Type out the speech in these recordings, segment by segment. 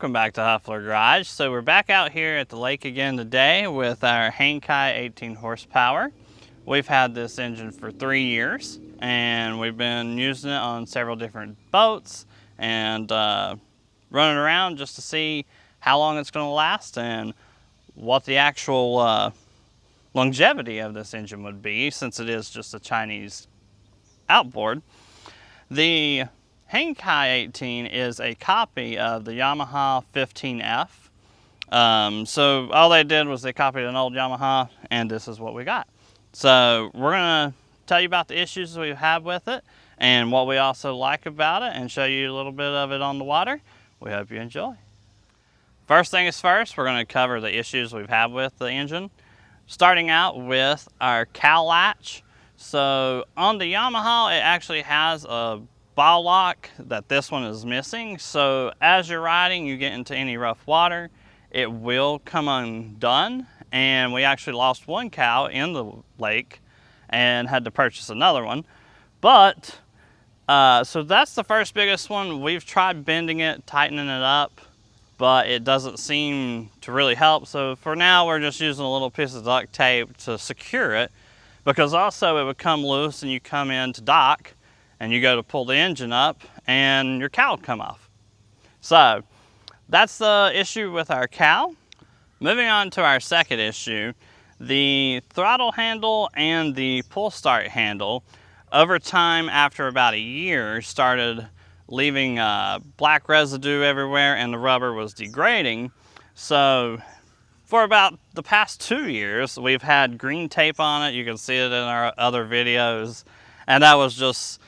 welcome back to Huffler Garage. So we're back out here at the lake again today with our Hangkai 18 horsepower. We've had this engine for 3 years and we've been using it on several different boats and running around just to see how long it's going to last and what the actual longevity of this engine would be, since it is just a Chinese outboard. The Hangkai 18 is a copy of the Yamaha 15F. So all they did was they copied an old Yamaha, and this is what we got. So we're gonna tell you about the issues we have with it and what we also like about it, and show you a little bit of it on the water. We hope you enjoy. First thing is first, we're gonna cover the issues we've had with the engine. Starting out with our cow latch. So on the Yamaha, it actually has a bow lock that this one is missing. So as you're riding, you get into any rough water, it will come undone. And we actually lost one cow in the lake and had to purchase another one. But, so that's the first biggest one. We've tried bending it, tightening it up, but it doesn't seem to really help. So for now, we're just using a little piece of duct tape to secure it, because also it would come loose and you come in to dock and you go to pull the engine up and your cow would come off. So that's the issue with our cow. Moving on to our second issue, the throttle handle and the pull start handle, over time, after about a year, started leaving black residue everywhere and the rubber was degrading. So for about the past 2 years, we've had green tape on it. You can see it in our other videos. And that was just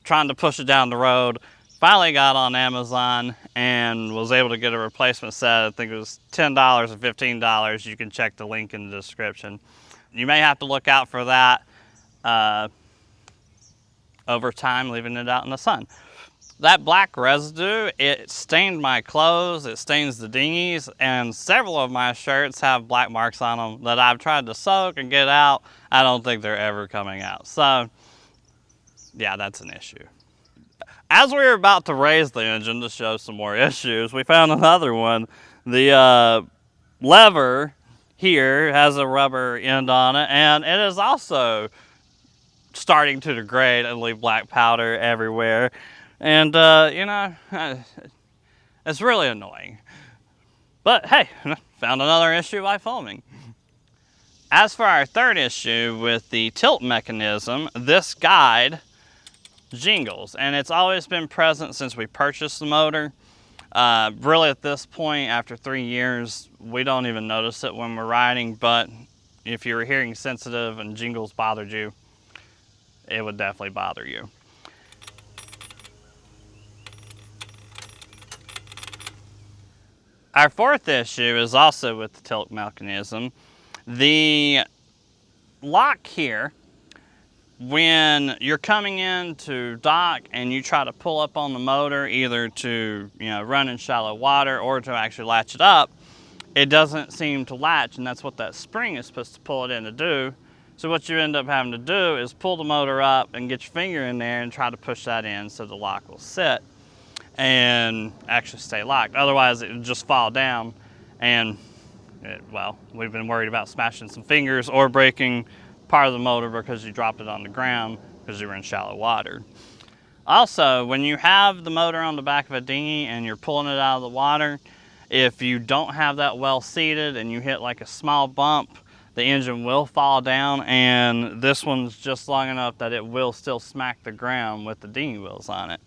trying to push it down the road. Finally got on Amazon and was able to get a replacement set. I think it was $10 or $15. You can check the link in the description. You may have to look out for that over time, leaving it out in the sun. That black residue, it stained my clothes, it stains the dinghies, and several of my shirts have black marks on them that I've tried to soak and get out. I don't think they're ever coming out. So yeah, that's an issue. As we were about to raise the engine to show some more issues, we found another one. The lever here has a rubber end on it, and it is also starting to degrade and leave black powder everywhere. And, you know, it's really annoying. But hey, found another issue by filming. As for our third issue with the tilt mechanism, this guide jingles, and it's always been present since we purchased the motor. Really at this point, after 3 years, we don't even notice it when we're riding, but if you're hearing sensitive and jingles bothered you, it would definitely bother you. Our fourth issue is also with the tilt mechanism. The lock here, when you're coming in to dock and you try to pull up on the motor, either to run in shallow water or to actually latch it up, it doesn't seem to latch, and that's what that spring is supposed to pull it in to do. So what you end up having to do is pull the motor up and get your finger in there and try to push that in so the lock will sit and actually stay locked. Otherwise it would just fall down, and well, we've been worried about smashing some fingers or breaking part of the motor because you dropped it on the ground because you were in shallow water. Also, when you have the motor on the back of a dinghy and you're pulling it out of the water, if you don't have that well seated and you hit like a small bump, the engine will fall down, and this one's just long enough that it will still smack the ground with the dinghy wheels on it.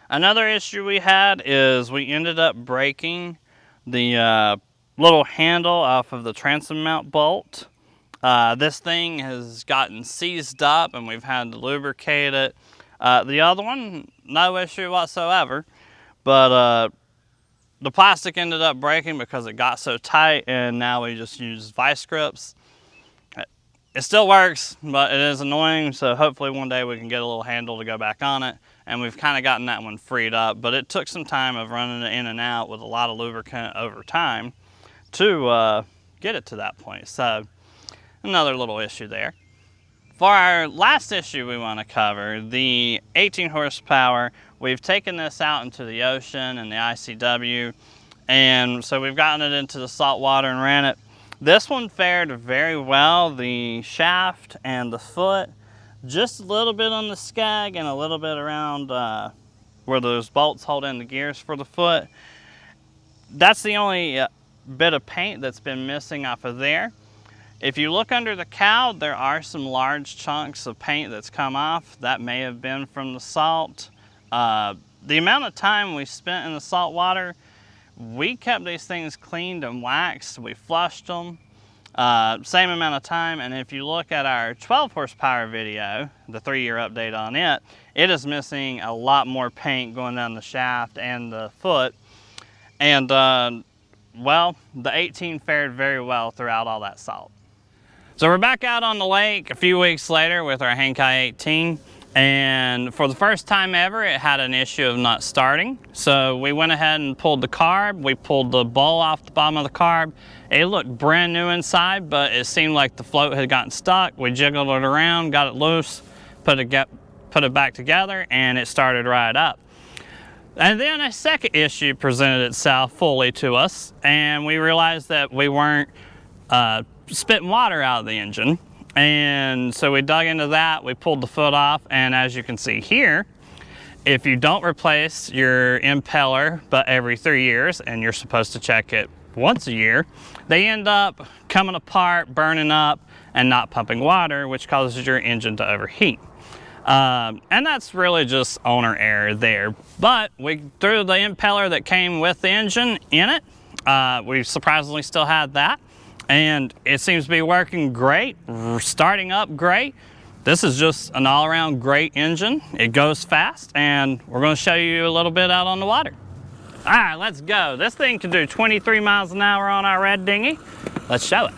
Another issue we had is we ended up breaking the little handle off of the transom mount bolt. This thing has gotten seized up and we've had to lubricate it. The other one, no issue whatsoever, but the plastic ended up breaking because it got so tight, and now we just use vice grips. It still works, but it is annoying, so hopefully one day we can get a little handle to go back on it, and we've kind of gotten that one freed up, but it took some time of running it in and out with a lot of lubricant over time to get it to that point. So another little issue there. For our last issue we want to cover, the 18 horsepower, we've taken this out into the ocean and the ICW, And so we've gotten it into the salt water and ran it. This one fared very well. The shaft and the foot, just a little bit on the skag and a little bit around where those bolts hold in the gears for the foot. That's the only bit of paint that's been missing off of there. If you look under the cowl, there are some large chunks of paint that's come off. That may have been from the salt. The amount of time we spent in the salt water, we kept these things cleaned and waxed. We flushed them, same amount of time. And if you look at our 12 horsepower video, the 3-year update on it, it is missing a lot more paint going down the shaft and the foot. And well, the 18 fared very well throughout all that salt. So we're back out on the lake a few weeks later with our Hangkai 18. And for the first time ever, it had an issue of not starting. So we went ahead and pulled the carb. We pulled the bowl off the bottom of the carb. It looked brand new inside, but it seemed like the float had gotten stuck. We jiggled it around, got it loose, put it back together, and it started right up. And then a second issue presented itself fully to us, and we realized that we weren't spitting water out of the engine. And so we dug into that, we pulled the foot off, and as you can see here, if you don't replace your impeller but every 3 years, and you're supposed to check it once a year, they end up coming apart, burning up, and not pumping water, which causes your engine to overheat. And that's really just owner error there. But we threw the impeller that came with the engine in it. We surprisingly still had that. And it seems to be working great, starting up great. This is just an all-around great engine. It goes fast, and we're gonna show you a little bit out on the water. All right, let's go. This thing can do 23 miles an hour on our red dinghy. Let's show it.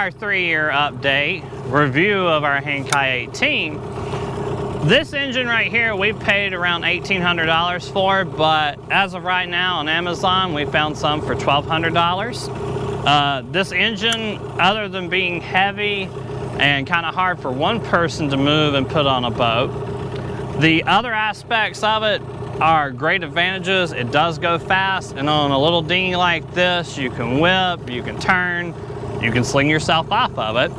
our 3-year update review of our Hangkai 18, This engine right here, we paid around $1,800 for, but as of right now on Amazon, we found some for $1,200. This engine, other than being heavy and kind of hard for one person to move and put on a boat, the other aspects of it are great advantages. It does go fast, and on a little dinghy like this, you can whip, you can turn, you can sling yourself off of it.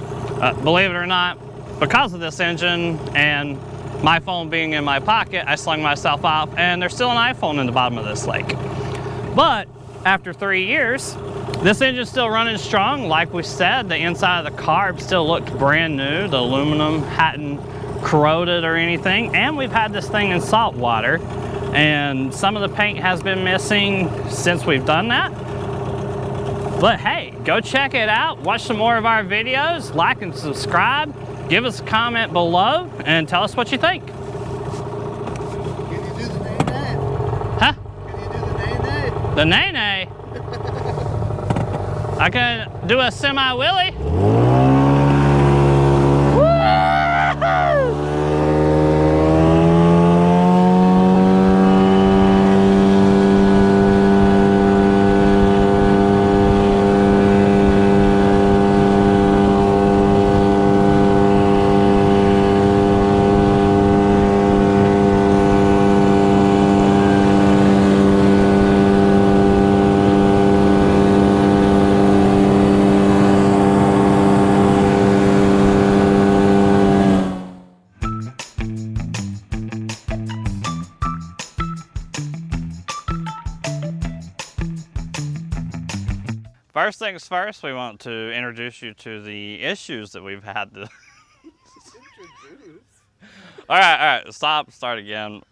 Believe it or not, because of this engine and my phone being in my pocket, I slung myself off, and there's still an iPhone in the bottom of this lake. But after 3 years, this engine's still running strong. Like we said, the inside of the carb still looked brand new. The aluminum hadn't corroded or anything, and we've had this thing in salt water, and some of the paint has been missing since we've done that. But hey, go check it out, watch some more of our videos, like and subscribe. Give us a comment below and tell us what you think. Can you do the nay-nay? Huh? Can you do the nay-nay? The nay-nay? I can do a semi-wheelie. First things first, we want to introduce you to the issues that we've had to... Introduce? All right, start again.